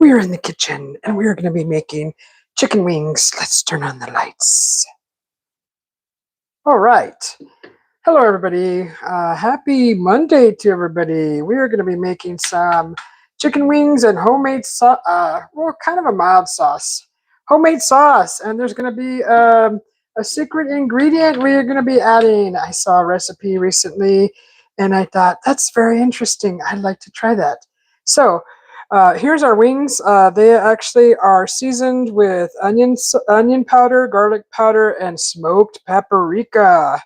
We are in the kitchen and we are going to be making chicken wings. Let's turn on the lights. All right. Hello, everybody. Happy Monday to everybody. We are going to be making some chicken wings and homemade sauce, well, kind of a mild sauce. Homemade sauce. And there's going to be a secret ingredient we are going to be adding. I saw a recipe recently and I thought, that's very interesting. I'd like to try that. So, here's our wings. They actually are seasoned with onion powder, garlic powder, and smoked paprika.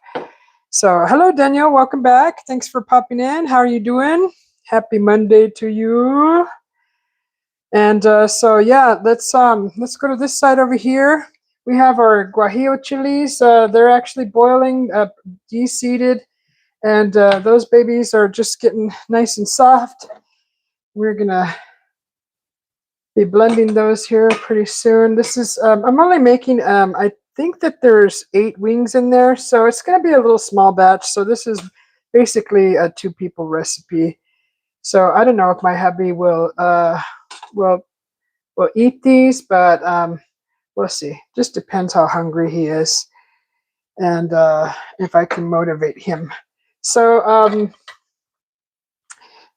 So, hello, Daniel. Welcome back. Thanks for popping in. How are you doing? Happy Monday to you. And so, yeah, let's go to this side over here. We have our guajillo chilies. They're actually boiling, de-seeded, and those babies are just getting nice and soft. We're gonna be blending those here pretty soon. This is I'm only making I think that there's 8 wings in there, so it's going to be a little small batch. So this is basically a 2-people recipe. So I don't know if my hubby will eat these, but we'll see. Just depends how hungry he is and if I can motivate him. So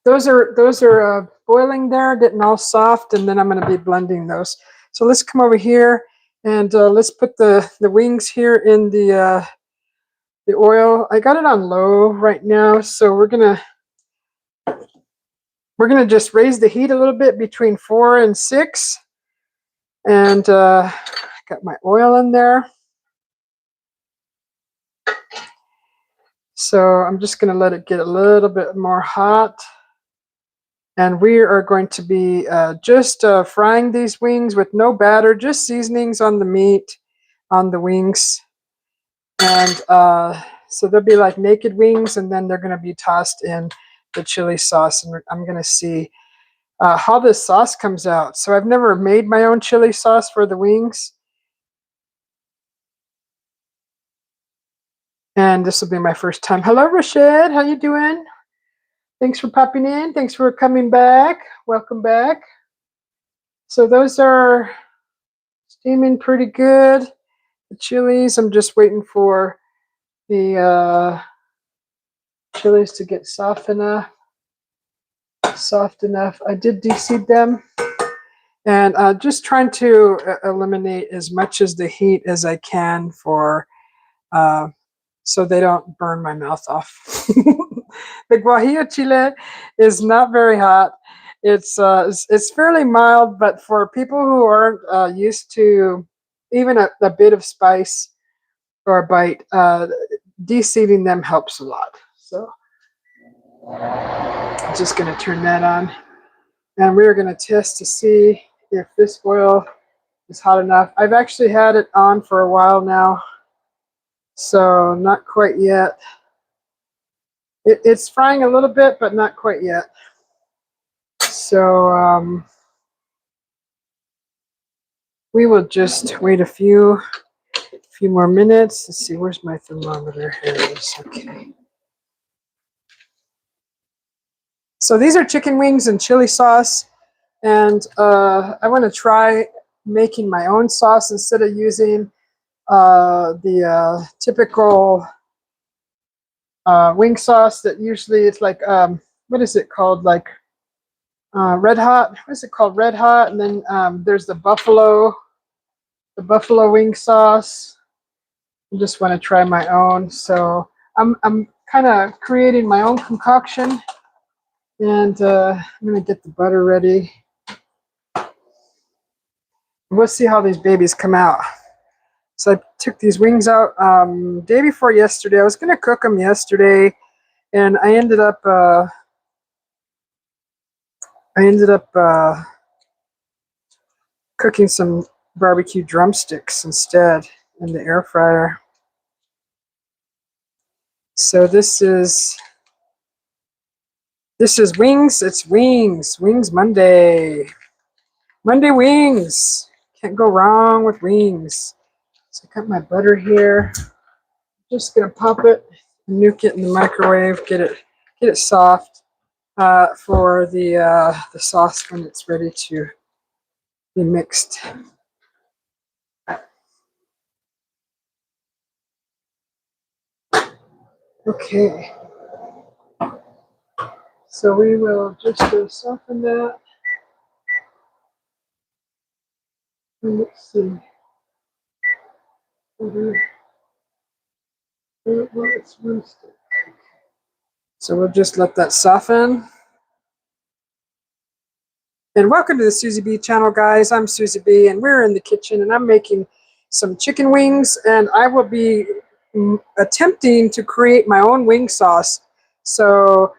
those are boiling there, getting all soft, and then I'm going to be blending those. So let's come over here and let's put the wings here in the oil. I got it on low right now, so we're gonna just raise the heat a little bit between 4 and 6, and got my oil in there. So I'm just gonna let it get a little bit more hot. And we are going to be just frying these wings with no batter, just seasonings on the meat, on the wings. And so they'll be like naked wings, and then they're going to be tossed in the chili sauce. And I'm going to see how this sauce comes out. So I've never made my own chili sauce for the wings. And this will be my first time. Hello, Rashid. How you doing? Thanks for popping in. Thanks for coming back. Welcome back. So those are steaming pretty good. The chilies, I'm just waiting for the chilies to get soft enough. I did de-seed them. And just trying to eliminate as much as the heat as I can for so they don't burn my mouth off. The guajillo chile is not very hot. It's fairly mild, but for people who aren't used to even a bit of spice or a bite, de-seeding them helps a lot. So I'm just going to turn that on, and we're going to test to see if this oil is hot enough. I've actually had it on for a while now, so not quite yet. It's frying a little bit, but not quite yet. So we will just wait a few more minutes. Let's see, where's my thermometer? Here it is. Okay. So these are chicken wings and chili sauce, and I want to try making my own sauce instead of using the typical wing sauce that usually it's like what is it called, like Red Hot? What is it called? Red Hot. And then there's the buffalo wing sauce. I just want to try my own, so I'm kind of creating my own concoction, and I'm gonna get the butter ready. We'll see how these babies come out. So I took these wings out day before yesterday. I was gonna cook them yesterday, and I ended up cooking some barbecue drumsticks instead in the air fryer. So this is wings. It's wings Monday. Monday wings. Can't go wrong with wings. So I got my butter here. Just gonna pop it, nuke it in the microwave, get it soft for the sauce when it's ready to be mixed. Okay. So we will just soften that. And let's see. Well, it's roasted. So we'll just let that soften. And welcome to the Susie B channel, guys. I'm Susie B, and we're in the kitchen, and I'm making some chicken wings, and I will be attempting to create my own wing sauce. So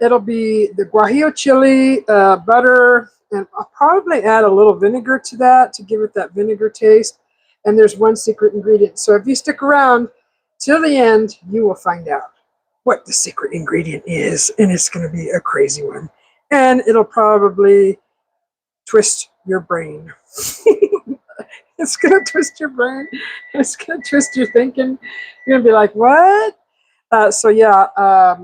it'll be the guajillo chili, butter, and I'll probably add a little vinegar to that to give it that vinegar taste. And there's one secret ingredient. So if you stick around till the end, you will find out what the secret ingredient is, and it's going to be a crazy one. And it'll probably twist your brain. It's going to twist your brain. It's going to twist your thinking. You're going to be like, what? So yeah, I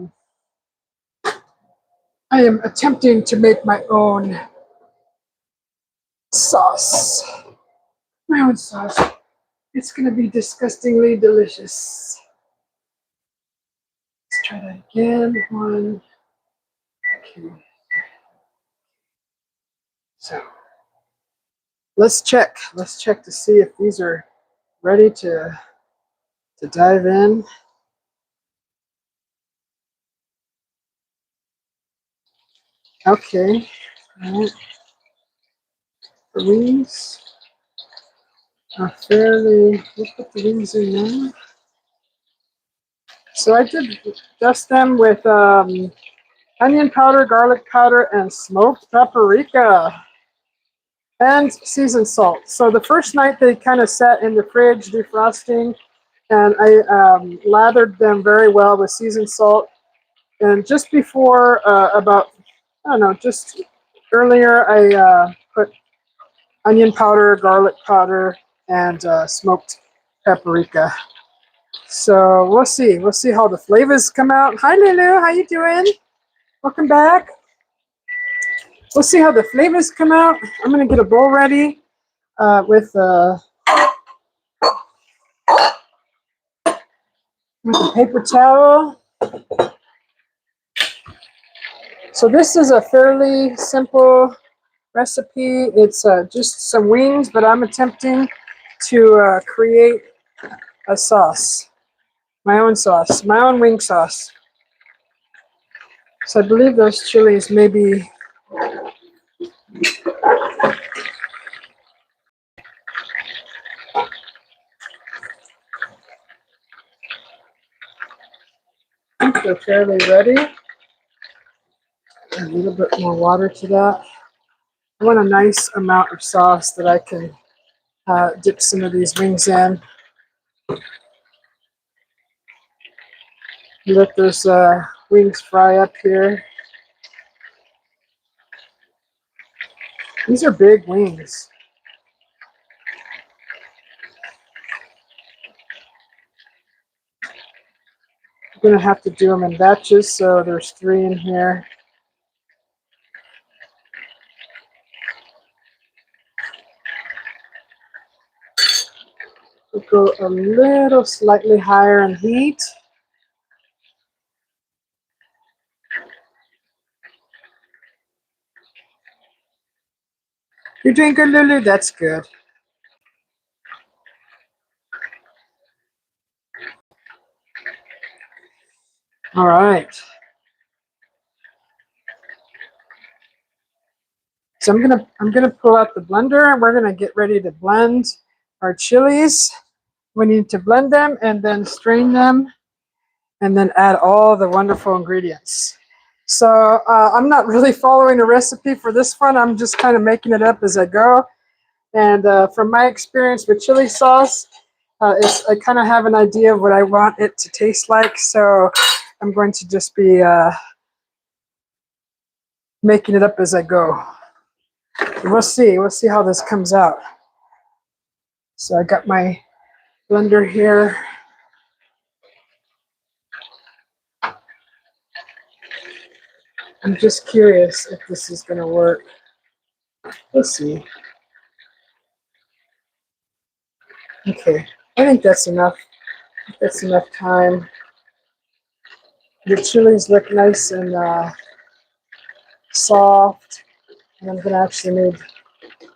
am attempting to make my own sauce. My own sauce. It's going to be disgustingly delicious. Let's try that again. One. Okay. So let's check. Let's check to see if these are ready to dive in. Okay. All right. The wings are fairly. We'll put the wings in now. So I did dust them with onion powder, garlic powder, and smoked paprika. And seasoned salt. So the first night they kind of sat in the fridge defrosting, and I lathered them very well with seasoned salt. And just before, about, I don't know, just earlier, I put onion powder, garlic powder, and smoked paprika. So we'll see. We'll see how the flavors come out. Hi, Lulu. How you doing? Welcome back. We'll see how the flavors come out. I'm going to get a bowl ready with a paper towel. So this is a fairly simple recipe. It's just some wings, but I'm attempting to create a sauce, my own sauce, my own wing sauce. So I believe those chilies maybe they're fairly ready. A little bit more water to that. I want a nice amount of sauce that I can dip some of these wings in. Let those wings fry up here. These are big wings. I'm going to have to do them in batches, so there's 3 in here. We'll go a little slightly higher in heat. You're doing good, Lulu? That's good. All right. So I'm gonna pull out the blender, and we're gonna get ready to blend our chilies. We need to blend them and then strain them, and then add all the wonderful ingredients. So I'm not really following a recipe for this one. I'm just kind of making it up as I go. And from my experience with chili sauce, I kind of have an idea of what I want it to taste like. So I'm going to just be making it up as I go. We'll see. We'll see how this comes out. So I got my blender here. I'm just curious if this is going to work. Let's see. Okay, I think that's enough. That's enough time. The chilies look nice and soft, and I'm gonna actually need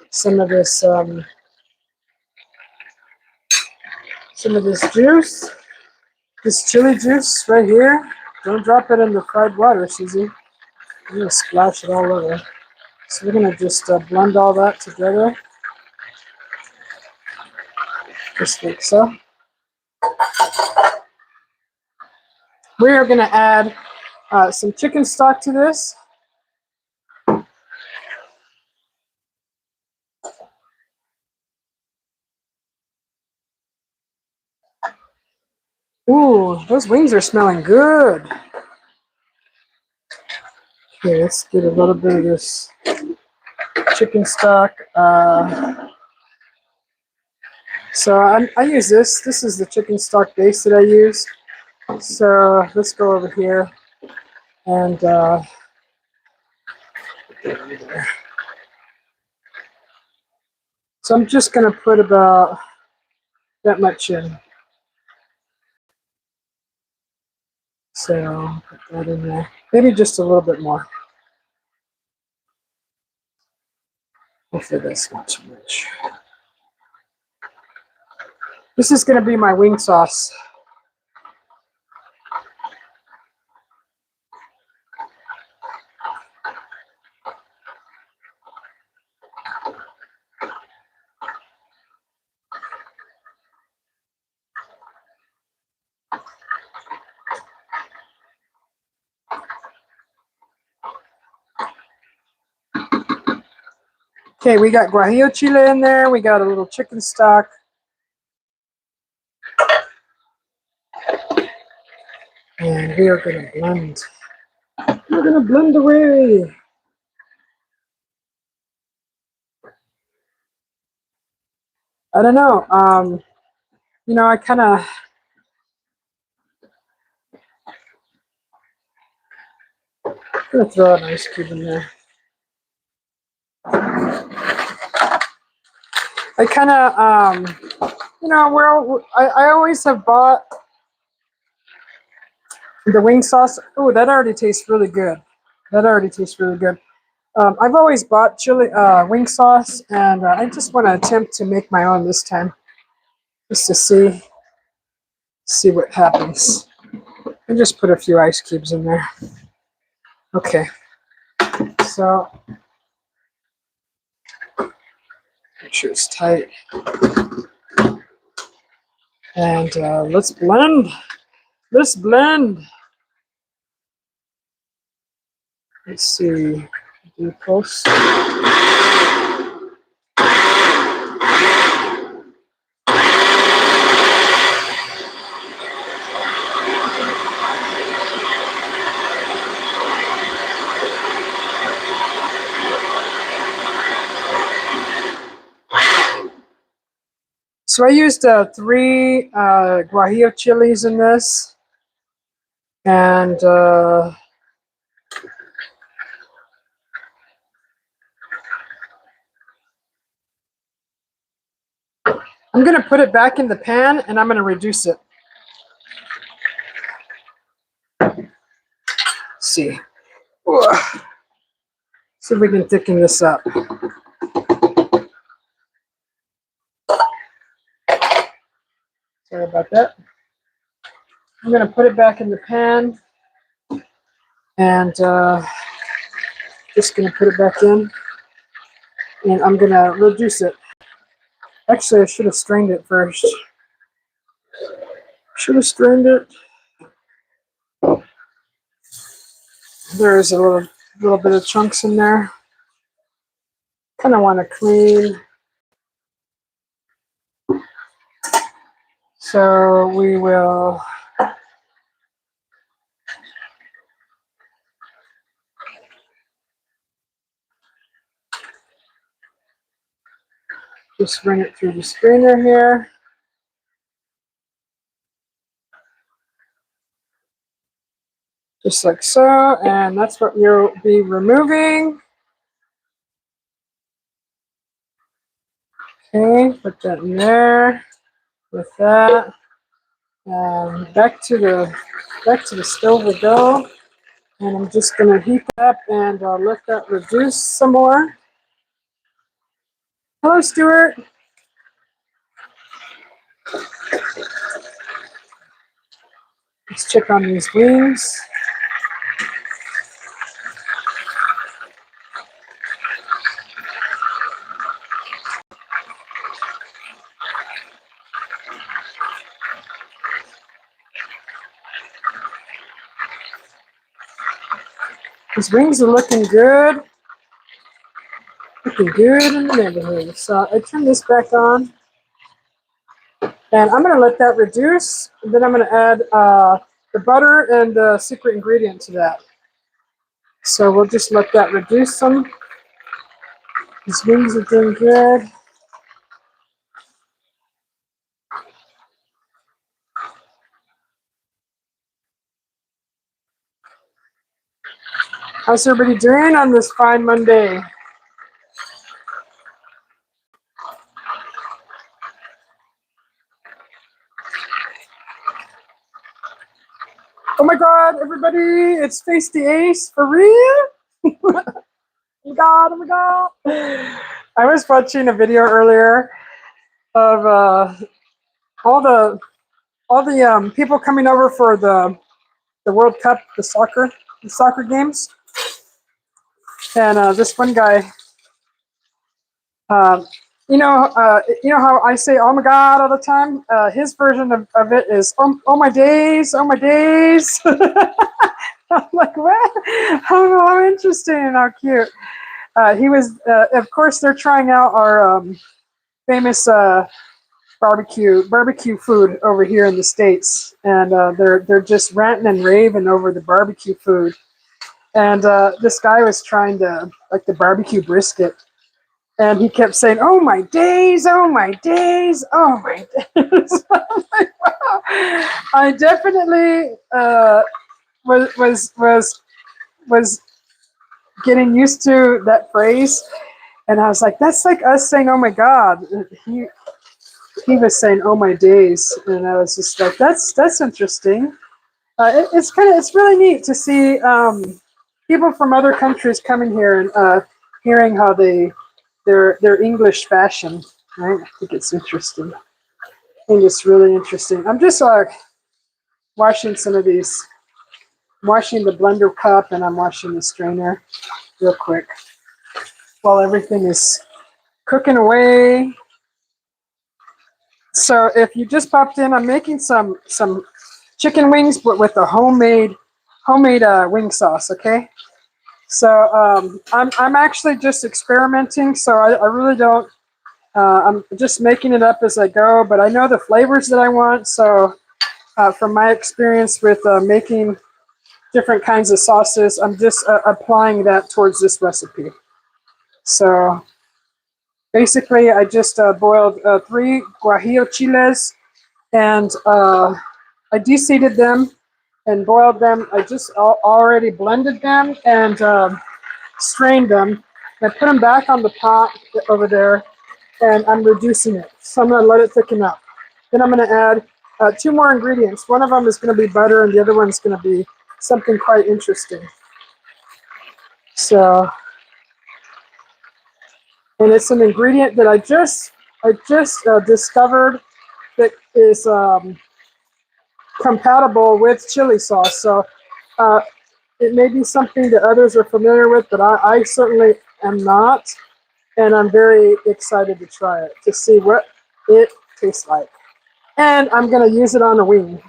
some of this juice, this chili juice right here. Don't drop it in the fried water, Susie. I'm gonna splash it all over. So we're gonna just blend all that together, just like so. We are gonna add some chicken stock to this. Ooh, those wings are smelling good. Okay, let's get a little bit of this chicken stock. So I use this. This is the chicken stock base that I use. So let's go over here and so I'm just going to put about that much in. So put that in there. Maybe just a little bit more. Hopefully that's not too much. This is going to be my wing sauce. Okay, we got guajillo chile in there. We got a little chicken stock. And we are going to blend. We're going to blend away. I don't know. I kind of gonna throw an ice cube in there. I kind of, I always have bought the wing sauce. Oh, that already tastes really good. That already tastes really good. I've always bought chili wing sauce, and I just want to attempt to make my own this time, just to see what happens. I just put a few ice cubes in there. Okay, so make sure it's tight, and let's blend. Let's blend. Let's see. Do close. So I used 3 guajillo chilies in this, and I'm going to put it back in the pan, and I'm going to reduce it. Let's see. See if we can thicken this up. Sorry about that. I'm going to put it back in the pan, and just going to put it back in, and I'm going to reduce it. Actually, I should have strained it first. Should have strained it. There's a little bit of chunks in there. Kind of want to clean. So we will just run it through the strainer here. Just like so, and that's what you'll be removing. Okay, put that in there with that. Back to the stove we go. And I'm just going to heat that up and let that reduce some more. Hello, Stuart. Let's check on these wings. These wings are looking good. Looking good in the neighborhood. So I turn this back on. And I'm going to let that reduce. And then I'm going to add the butter and the secret ingredient to that. So we'll just let that reduce some. These wings are doing good. How's everybody doing on this fine Monday? Oh my God, everybody, it's Face the Ace, for real? Oh my God, oh my God. I was watching a video earlier of all the people coming over for the World Cup, the soccer games. And this one guy, uh, you know how I say "oh my God" all the time. His version of it is "oh my days, oh my days." I'm like, what? How interesting, how cute. He was, of course, they're trying out our famous barbecue food over here in the States, and they're just ranting and raving over the barbecue food. And this guy was trying to like the barbecue brisket, and he kept saying, "Oh my days, oh my days, oh my days." I'm like, wow. I definitely was getting used to that phrase, and I was like, "That's like us saying, oh my God." He was saying, "Oh my days," and I was just like, "That's interesting." It's really neat to see people from other countries coming here and hearing how their English fashion. Right? I think it's interesting. I think it's really interesting. I'm just washing some of these, washing the blender cup, and I'm washing the strainer real quick while everything is cooking away. So if you just popped in, I'm making some chicken wings, but with a homemade wing sauce. Okay. So I'm actually just experimenting. So I really don't. I'm just making it up as I go. But I know the flavors that I want. So from my experience with making different kinds of sauces, I'm just applying that towards this recipe. So basically, I just boiled 3 guajillo chiles, and I deseeded them and boiled them. I just already blended them and strained them. I put them back on the pot over there, and I'm reducing it. So I'm going to let it thicken up. Then I'm going to add 2 more ingredients. One of them is going to be butter, and the other one is going to be something quite interesting. So, and it's an ingredient that I just discovered that is compatible with chili sauce. So it may be something that others are familiar with, but I certainly am not. And I'm very excited to try it, to see what it tastes like. And I'm going to use it on a wing.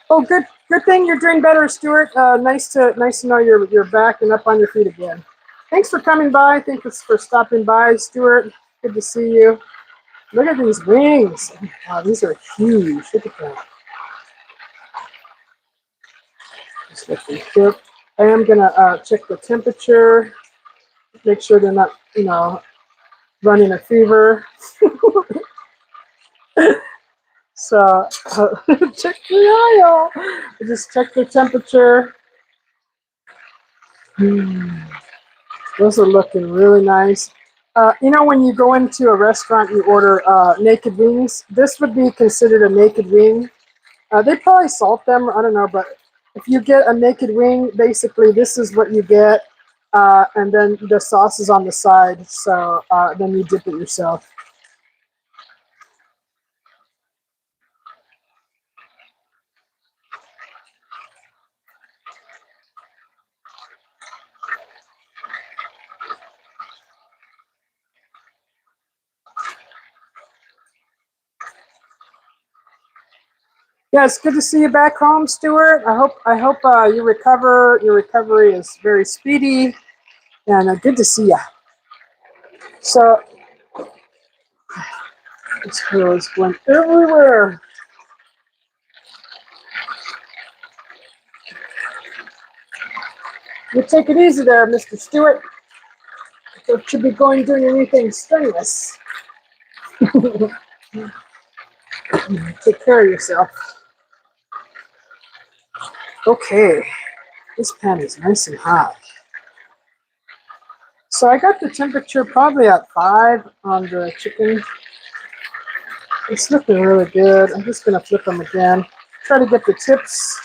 Oh, good thing you're doing better, Stuart. Nice to know you're back and up on your feet again. Thanks for coming by. Thanks for stopping by, Stuart. Good to see you. Look at these wings. Wow, these are huge. Look at that. Just let them cook. I am gonna check the temperature, make sure they're not, running a fever. So check the oil. Just check the temperature. Those are looking really nice. When you go into a restaurant, you order naked wings. This would be considered a naked wing. They probably salt them. I don't know, but if you get a naked wing, basically this is what you get, and then the sauce is on the side. So then you dip it yourself. Yeah, it's good to see you back home, Stuart. I hope you recover. Your recovery is very speedy, and good to see you. So this girl is going everywhere. You take it easy there, Mr. Stewart. You should be going doing anything strenuous. Take care of yourself. Okay, this pan is nice and hot. So I got the temperature probably at 5 on the chicken. It's looking really good. I'm just gonna flip them again. Try to get the tips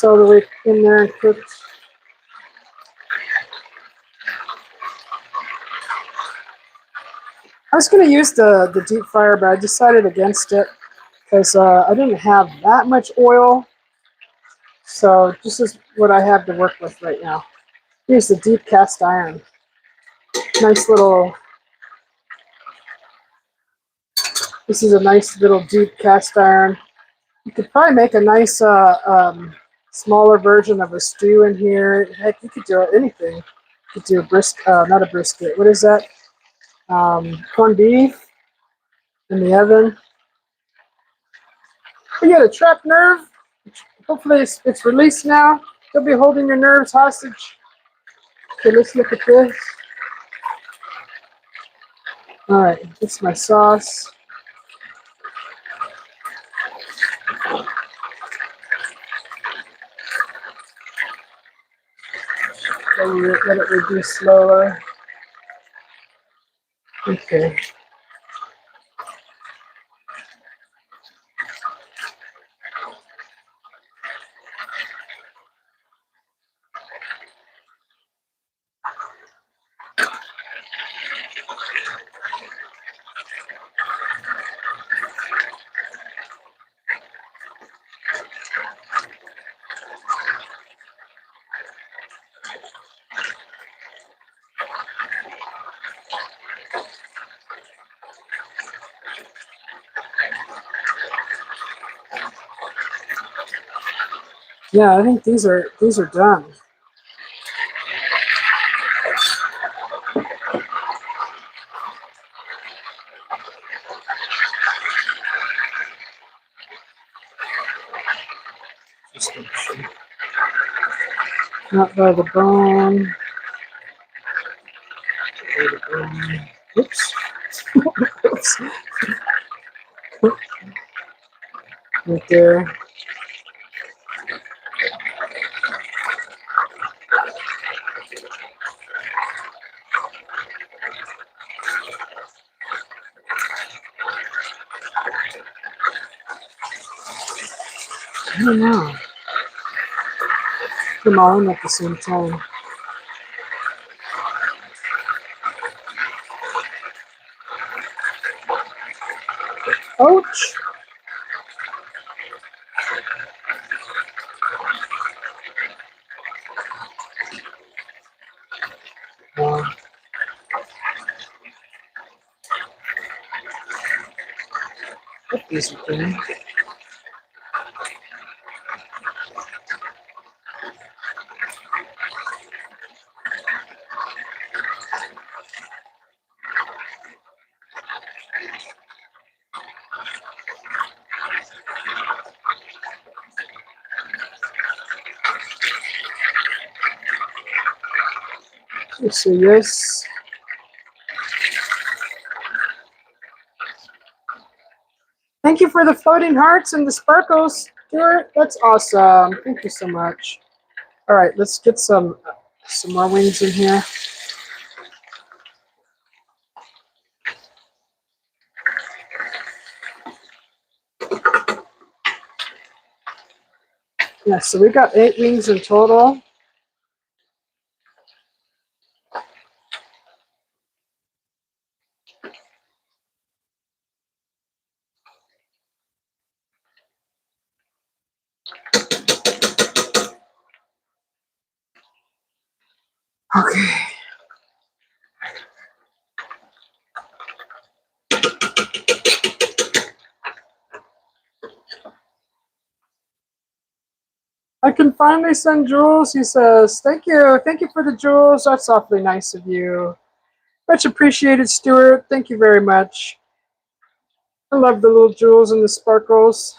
all the way in there and cooked. I was going to use the deep fryer, but I decided against it because I didn't have that much oil. So this is what I have to work with right now. Here's the deep cast iron. Nice little, this is a nice little deep cast iron. You could probably make a nice smaller version of a stew in here. Heck, you could do anything. You could do not a brisket. What is that? Corned beef in the oven. You got a trapped nerve. Hopefully it's released now. You'll be holding your nerves hostage. Okay, let's look at this. All right, this is my sauce. Let it reduce slower. Okay. Yeah, I think these are done. Not by the bone. Oops. Oops. Right there. I don't know. Put them all in at the same time. Ouch! Put these in. So yes. Thank you for the floating hearts and the sparkles, Stuart. That's awesome. Thank you so much. All right, let's get some more wings in here. Yeah, so we got 8 wings in total. Okay. I can finally send jewels, he says. Thank you. Thank you for the jewels. That's awfully nice of you. Much appreciated, Stuart. Thank you very much. I love the little jewels and the sparkles.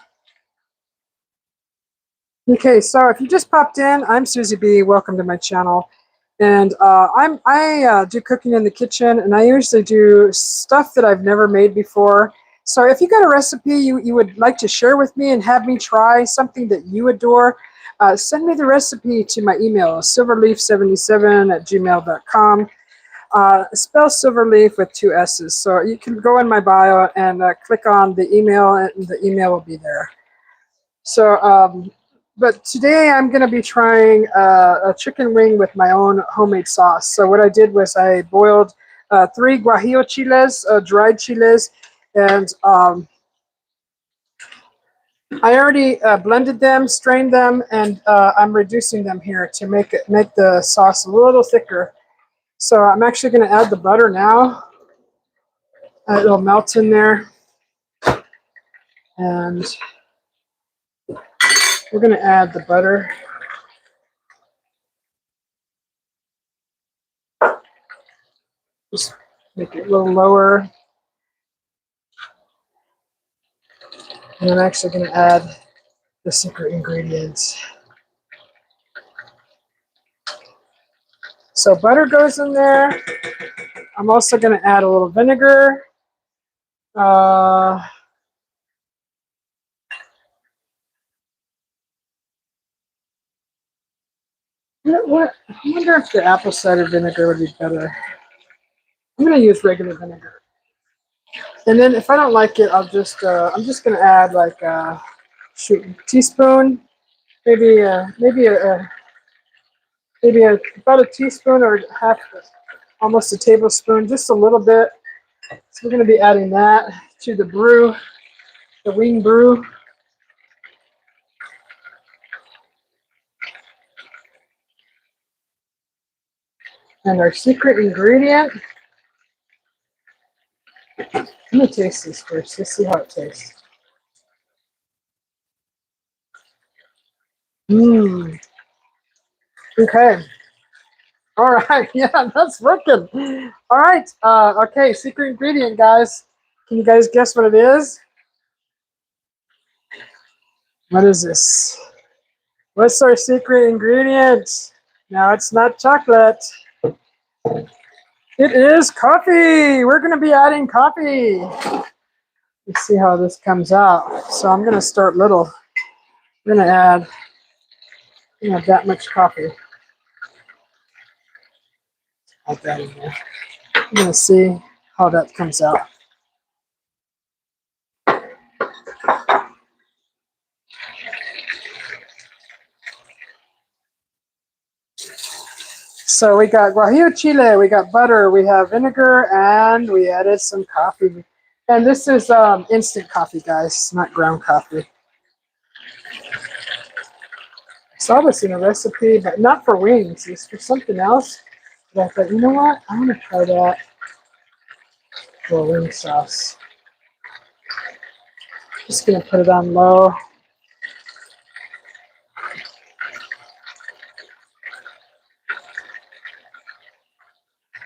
Okay, so if you just popped in, I'm Susie B. Welcome to my channel. And I do cooking in the kitchen, and I usually do stuff that I've never made before. So if you got a recipe you would like to share with me and have me try something that you adore, send me the recipe to my email, silverleaf77@gmail.com. Spell Silverleaf with 2 S's. So you can go in my bio and click on the email, and the email will be there. So, but today I'm going to be trying a chicken wing with my own homemade sauce. So what I did was I boiled 3 guajillo chiles, dried chiles, and I already blended them, strained them, and I'm reducing them here to make the sauce a little thicker. So I'm actually going to add the butter now. It'll melt in there, and we're going to add the butter. Just make it a little lower. And I'm actually going to add the secret ingredients. So butter goes in there. I'm also going to add a little vinegar. What? I wonder if the apple cider vinegar would be better. I'm going to use regular vinegar. And then if I don't like it, I'm just going to add like a teaspoon, maybe about a teaspoon or half, almost a tablespoon, just a little bit. So we're going to be adding that to the brew, the wing brew. And our secret ingredient. I'm going to taste this first. Let's see how it tastes. Mmm. Okay. All right. Yeah, that's working. All right. Okay. Secret ingredient, guys. Can you guys guess what it is? What is this? What's our secret ingredient? No, it's not chocolate. It is coffee. We're going to be adding coffee. Let's see how this comes out. So I'm going to start little. I'm going to add that much coffee. Add that in there. I'm going to see how that comes out. So we got guajillo chile, we got butter, we have vinegar, and we added some coffee. And this is instant coffee, guys, not ground coffee. I saw this in a recipe, but not for wings. It's for something else. But I thought, you know what? I'm going to try that for wing sauce. Just going to put it on low.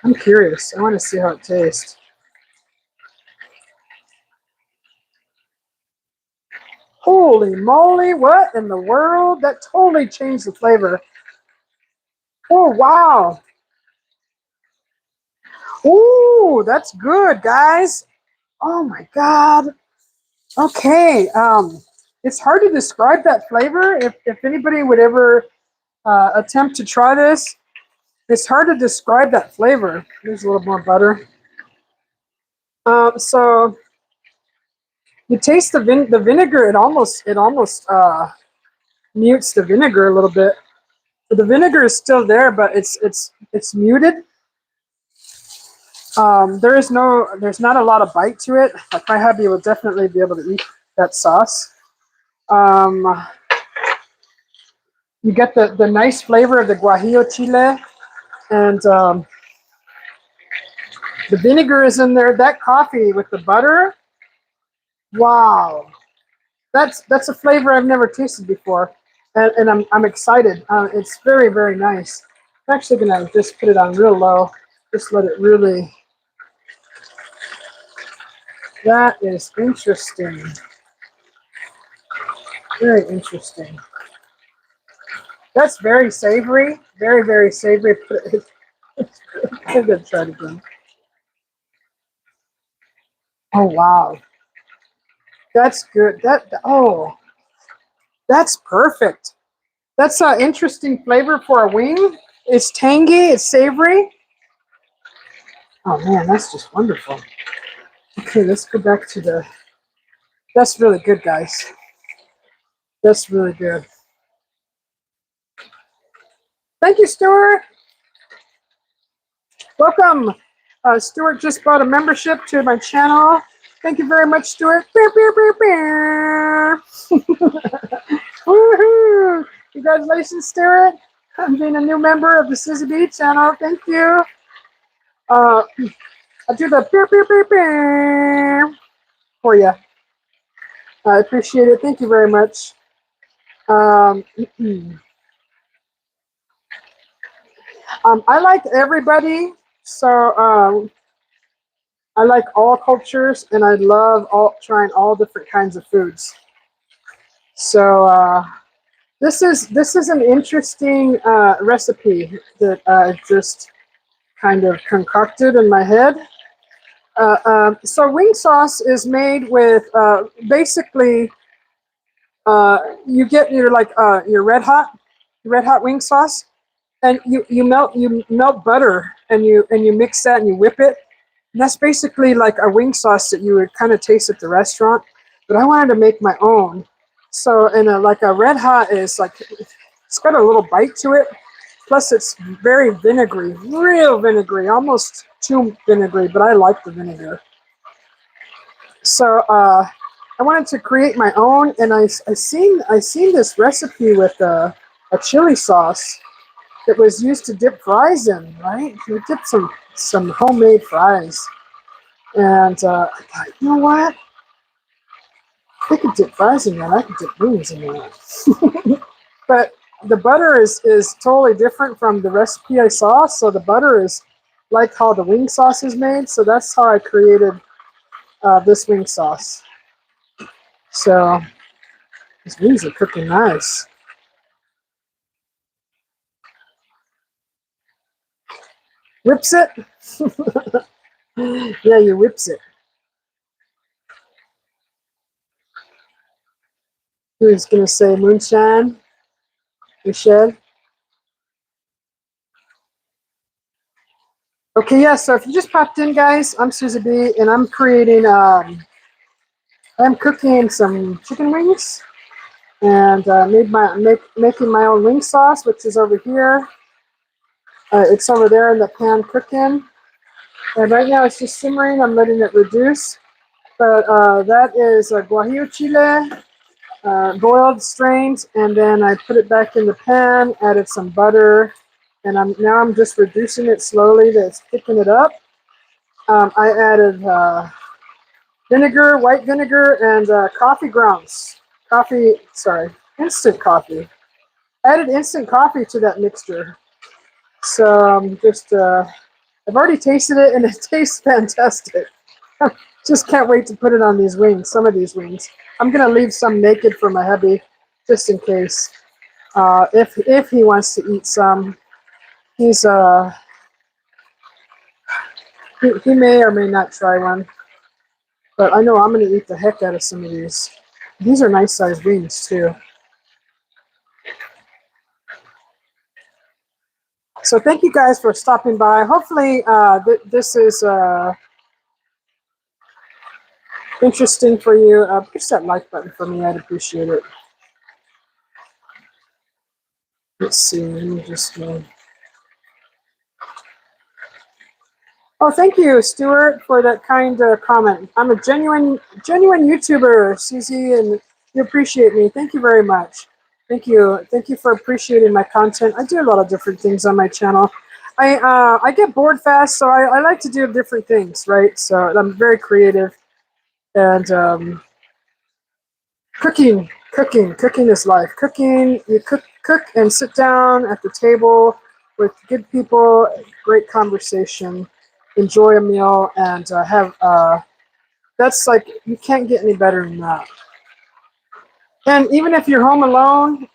I'm curious. I want to see how it tastes. Holy moly, what in the world? That totally changed the flavor. Oh, wow. Ooh, that's good, guys. Oh, my God. Okay. It's hard to describe that flavor. If anybody would ever attempt to try this, it's hard to describe that flavor. There's a little more butter. So you taste the vinegar. It almost mutes the vinegar a little bit. But the vinegar is still there, but it's muted. There's not a lot of bite to it. Like my hubby will definitely be able to eat that sauce. Um, you get the nice flavor of the guajillo chile, and the vinegar is in there. That coffee with the butter, wow, that's a flavor I've never tasted before, and I'm excited. It's very very nice. I'm actually gonna just put it on real low, just let it really. That is interesting. Very interesting. That's very savory. Very very savory. I'm gonna try it again. Oh wow, that's good. That's perfect. That's an interesting flavor for a wing. It's tangy. It's savory. Oh man, that's just wonderful. Okay, let's go back to the. That's really good, guys. That's really good. Thank you, Stuart. Welcome. Stuart just bought a membership to my channel. Thank you very much, Stuart. Beer, beer, beer, beer. Woohoo! Congratulations, Stuart, on being a new member of the Susie B channel. Thank you. I'll do the beer, beer, beer, beer for you. I appreciate it. Thank you very much. I like everybody, so I like all cultures, and I love trying all different kinds of foods. So this is an interesting recipe that I just kind of concocted in my head. So wing sauce is made with basically you get your red hot wing sauce, and you melt butter, and you mix that and you whip it. And that's basically like a wing sauce that you would kind of taste at the restaurant. But I wanted to make my own. So like a red hot is like it's got a little bite to it. Plus it's very vinegary, real vinegary, almost too vinegary. But I like the vinegar. So I wanted to create my own, and I seen this recipe with a chili sauce that was used to dip fries in, right? You dip some homemade fries, and I thought, you know what? I could dip fries in that. I could dip wings in that. But the butter is totally different from the recipe I saw. So the butter is like how the wing sauce is made. So that's how I created this wing sauce. So these wings are cooking nice. Whips it. Yeah, you whips it. Who's gonna say moonshine? Michelle? Okay, yeah. So if you just popped in, guys, I'm Susie B, and I'm creating. I'm cooking some chicken wings, and making my own wing sauce, which is over here. It's over there in the pan cooking, and right now it's just simmering. I'm letting it reduce. But that is a guajillo chile, boiled, strained, and then I put it back in the pan. Added some butter, and I'm just reducing it slowly. That's picking it up. I added vinegar, white vinegar, and coffee grounds. Instant coffee. Added instant coffee to that mixture. So I've already tasted it, and it tastes fantastic. Just can't wait to put it on these wings. Some of these wings. I'm gonna leave some naked for my hubby, just in case. If he wants to eat some, he's he may or may not try one. But I know I'm going to eat the heck out of some of these. These are nice sized wings too. So thank you guys for stopping by. Hopefully this is interesting for you. Push that like button for me. I'd appreciate it. Let's see. Let me just Oh, thank you, Stuart, for that kind comment. I'm a genuine YouTuber, Susie, and you appreciate me. Thank you very much. Thank you. Thank you for appreciating my content. I do a lot of different things on my channel. I get bored fast, so I like to do different things, right? So I'm very creative, and cooking is life. Cooking, you cook and sit down at the table with good people, great conversation, enjoy a meal, and have that's like, you can't get any better than that. And even if you're home alone,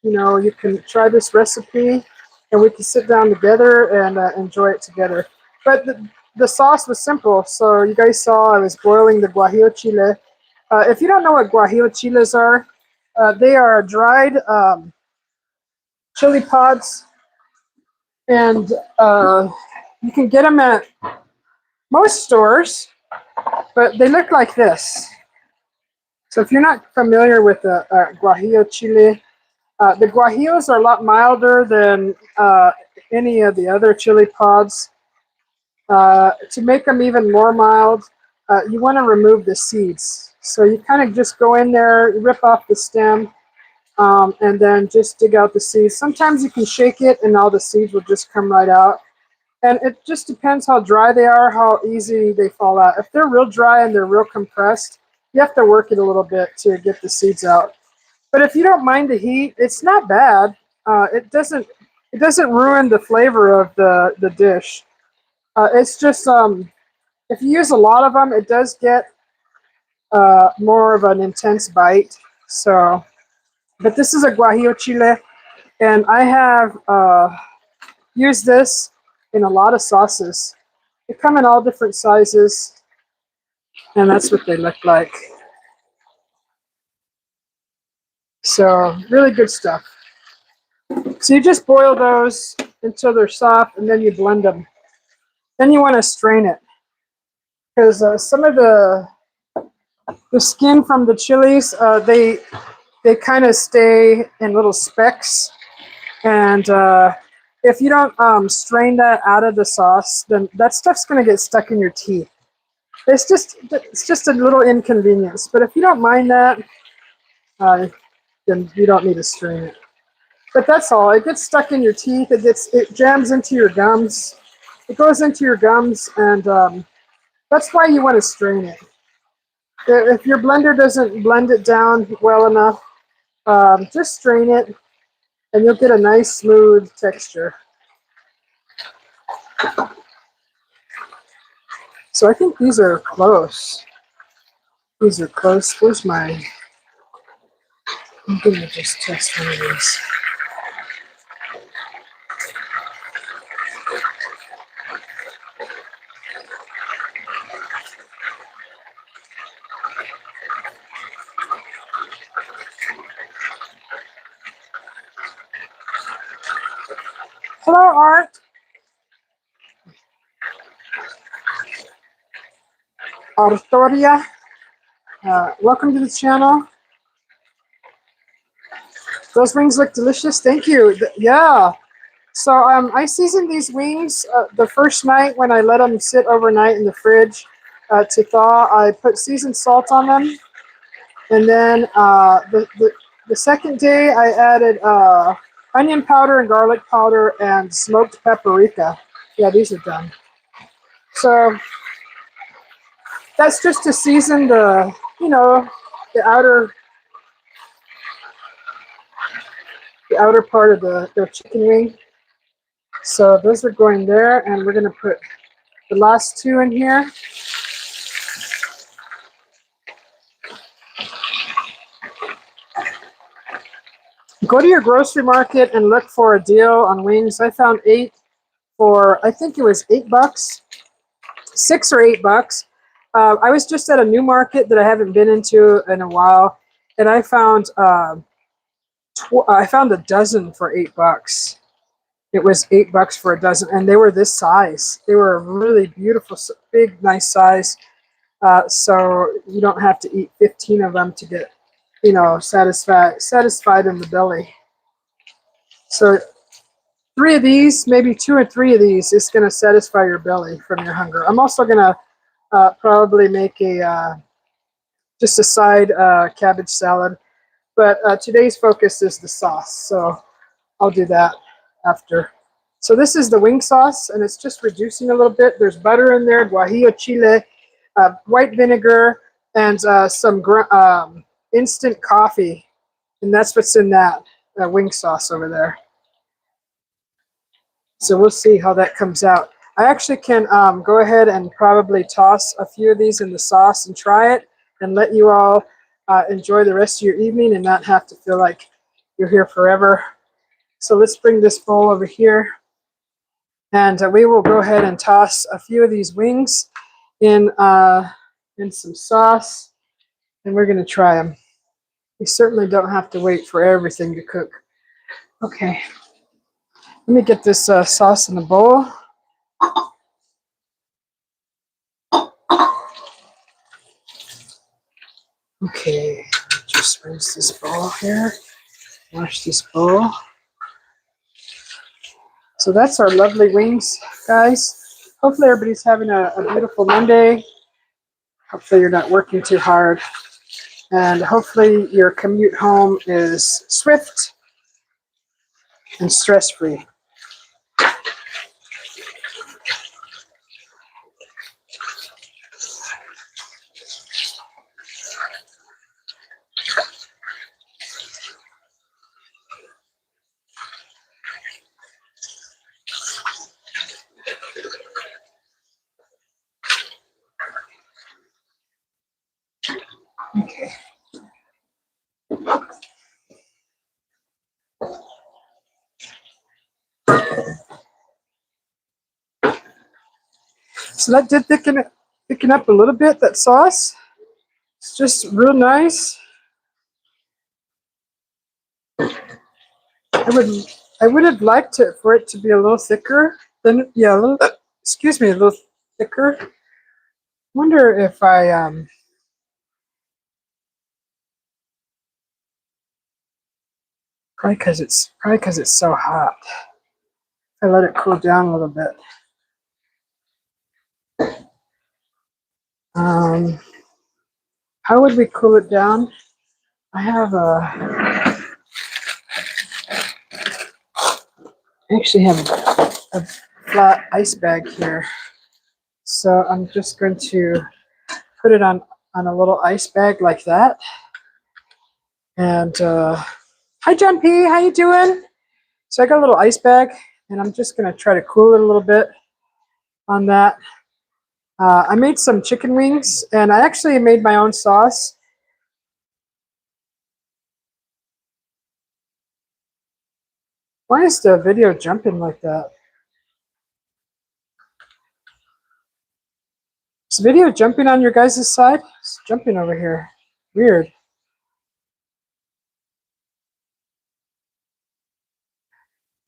you know, you can try this recipe, and we can sit down together and enjoy it together. But the sauce was simple. So you guys saw I was boiling the guajillo chile. If you don't know what guajillo chiles are, they are dried chili pods, and you can get them at most stores, but they look like this. So if you're not familiar with the guajillo chile, the guajillos are a lot milder than any of the other chili pods. To make them even more mild, you want to remove the seeds. So you kind of just go in there, rip off the stem, and then just dig out the seeds. Sometimes you can shake it and all the seeds will just come right out. And it just depends how dry they are, how easy they fall out. If they're real dry and they're real compressed, you have to work it a little bit to get the seeds out. But if you don't mind the heat, it's not bad. It doesn't ruin the flavor of the dish. It's just if you use a lot of them, it does get more of an intense bite. So, but this is a guajillo chile, and I have used this in a lot of sauces. They come in all different sizes, and that's what they look like. So really good stuff. So you just boil those until they're soft, and then you blend them. Then you want to strain it, because some of the skin from the chilies, they kind of stay in little specks, and if you don't strain that out of the sauce, then that stuff's going to get stuck in your teeth. It's just a little inconvenience. But if you don't mind that, then you don't need to strain it. But that's all. It gets stuck in your teeth. It jams into your gums. It goes into your gums, and that's why you want to strain it. If your blender doesn't blend it down well enough, just strain it, and you'll get a nice smooth texture. So I think these are close. These are close. Where's my... I'm going to just test one of these. Hello, Art. Artoria. Welcome to the channel. Those wings look delicious. Thank you. Yeah. So I seasoned these wings the first night when I let them sit overnight in the fridge to thaw. I put seasoned salt on them, and then the second day I added onion powder and garlic powder and smoked paprika. Yeah, these are done. So that's just to season the outer part of the chicken wing. So those are going there, and we're going to put the last two in here. Go to your grocery market and look for a deal on wings. I found 8 for, I think it was $8, $6 or $8. I was just at a new market that I haven't been into in a while, and I found a dozen for $8. It was $8 for a dozen, and they were this size. They were a really beautiful, big, nice size. So you don't have to eat 15 of them to get, satisfied in the belly. So 3 of these, maybe 2 or 3 of these, is going to satisfy your belly from your hunger. I'm also going to probably make just a side cabbage salad. But today's focus is the sauce, so I'll do that after. So this is the wing sauce, and it's just reducing a little bit. There's butter in there, guajillo chile, white vinegar, and some instant coffee. And that's what's in that wing sauce over there. So we'll see how that comes out. I actually can go ahead and probably toss a few of these in the sauce and try it and let you all enjoy the rest of your evening and not have to feel like you're here forever. So let's bring this bowl over here. And we will go ahead and toss a few of these wings in some sauce. And we're going to try them. We certainly don't have to wait for everything to cook. Okay. Let me get this sauce in the bowl. Okay, just rinse this bowl here. Wash this bowl. So that's our lovely wings, guys. Hopefully everybody's having a beautiful Monday. Hopefully you're not working too hard. And hopefully your commute home is swift and stress-free. Okay. So that did thicken up a little bit, that sauce. It's just real nice. I would have liked it for it to be a little thicker. Then yeah, a little thicker. Wonder if I probably because it's so hot. I let it cool down a little bit. How would we cool it down? I actually have a flat ice bag here. So I'm just going to put it on a little ice bag like that. And hi John P, how you doing? So I got a little ice bag, and I'm just going to try to cool it a little bit on that. I made some chicken wings, and I actually made my own sauce. Why is the video jumping like that? Is the video jumping on your guys' side? It's jumping over here. Weird.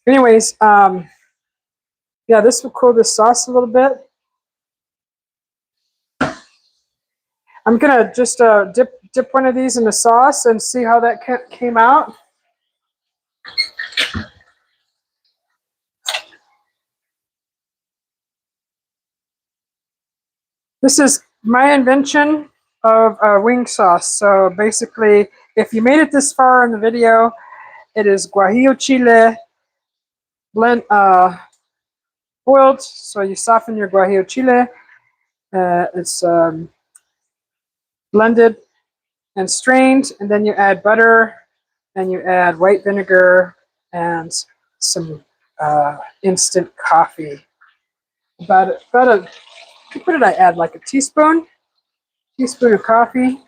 Anyways, yeah, this will cool the sauce a little bit. I'm gonna just dip one of these in the sauce and see how that came out. This is my invention of wing sauce. So basically, if you made it this far in the video, it is guajillo chile blend boiled. So you soften your guajillo chile. It's blended and strained, and then you add butter, and you add white vinegar and some instant coffee. What did I add? Like a teaspoon of coffee.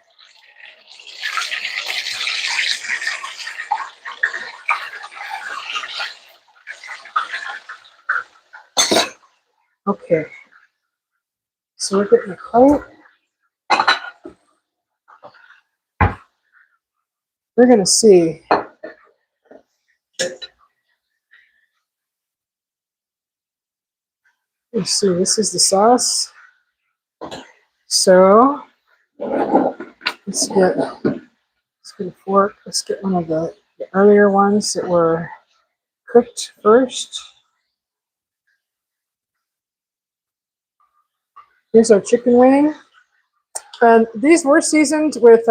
Okay. So we're getting a coat. We're gonna see. Let's see. This is the sauce. So let's get a fork. Let's get one of the earlier ones that were cooked first. Here's our chicken wing. And these were seasoned with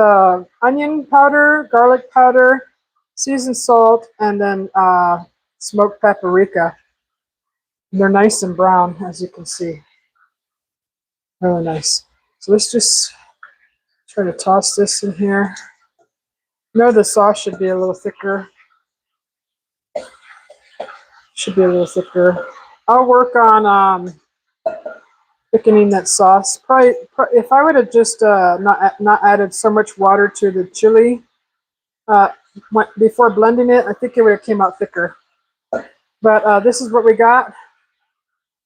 onion powder, garlic powder, seasoned salt, and then smoked paprika. They're nice and brown, as you can see. Really nice. So let's just try to toss this in here. The sauce should be a little thicker. I'll work on thickening that sauce. Probably if I would have just not added so much water to the chili before blending it, I think it would have came out thicker. But this is what we got,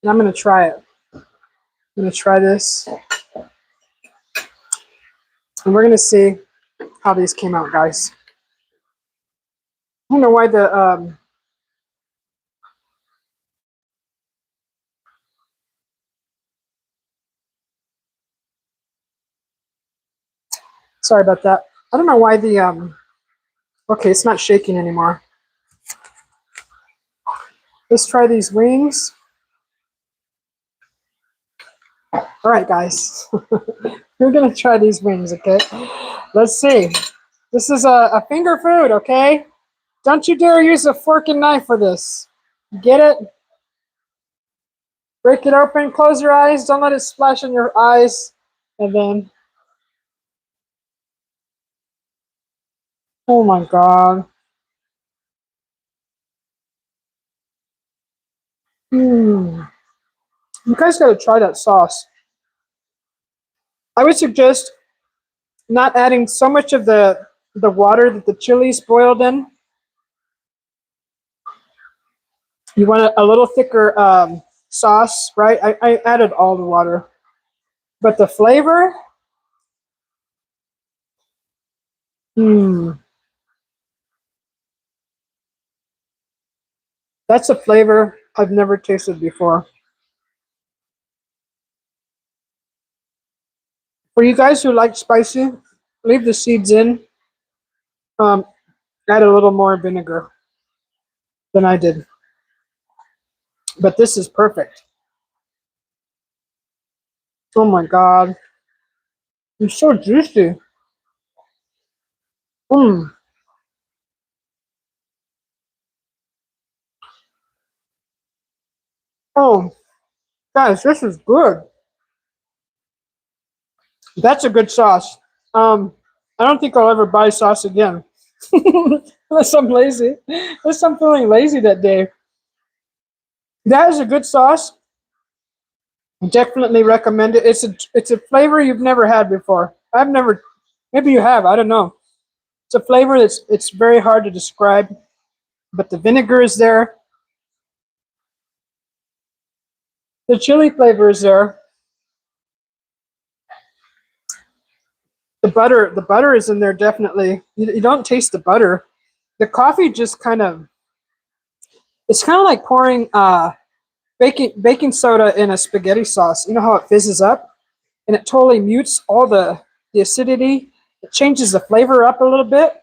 and I'm going to try it. I'm going to try this, and we're going to see how these came out, guys. I don't know why the sorry about that. I don't know why the okay, it's not shaking anymore. Let's try these wings. All right, guys. We're going to try these wings, okay? Let's see. This is a finger food, okay? Don't you dare use a fork and knife for this. Get it? Break it open, close your eyes, don't let it splash in your eyes, and then... Oh my God. You guys gotta try that sauce. I would suggest not adding so much of the water that the chili's boiled in. You want a little thicker sauce, right? I added all the water. But the flavor, that's a flavor I've never tasted before. For you guys who like spicy, leave the seeds in. Add a little more vinegar than I did. But this is perfect. Oh my God. It's so juicy. Oh, guys, this is good. That's a good sauce. I don't think I'll ever buy sauce again. Unless I'm lazy. Unless I'm feeling lazy that day. That is a good sauce. Definitely recommend it. It's a flavor you've never had before. I've never, maybe you have, I don't know. It's a flavor it's very hard to describe, but the vinegar is there. The chili flavor is there. The butter is in there definitely. You don't taste the butter. The coffee just it's kind of like pouring baking soda in a spaghetti sauce. You know how it fizzes up and it totally mutes all the acidity. It changes the flavor up a little bit.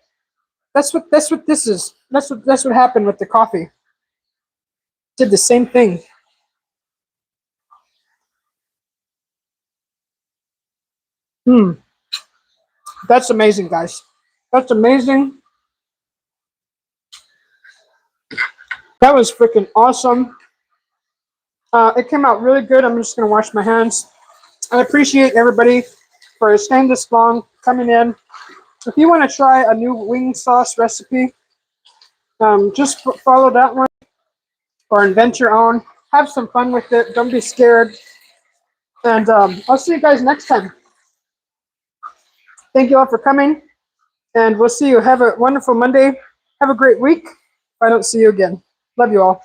That's what this is. That's what happened with the coffee. Did the same thing. That's amazing, guys. That's amazing. That was freaking awesome. It came out really good. I'm just going to wash my hands. I appreciate everybody for staying this long, coming in. If you want to try a new wing sauce recipe, just follow that one or invent your own. Have some fun with it. Don't be scared. And I'll see you guys next time. Thank you all for coming. And we'll see you. Have a wonderful Monday. Have a great week. If I don't see you again. Love you all.